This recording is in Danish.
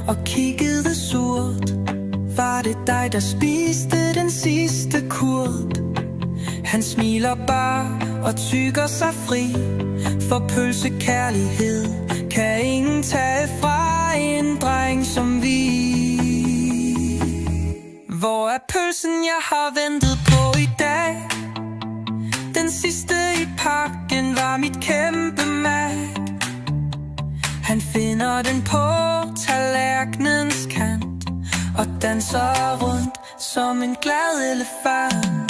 og kiggede surt. Var det dig, der spiste den sidste kurt? Han smiler bare og tykker sig fri, for pølsekærlighed kan ingen tage fra en dreng som vi. Hvor er pølsen, jeg har ventet på i dag? Den sidste i pakken var mit kæmpe mag. Han finder den på tallerkenens kant og danser rundt som en glad elefant.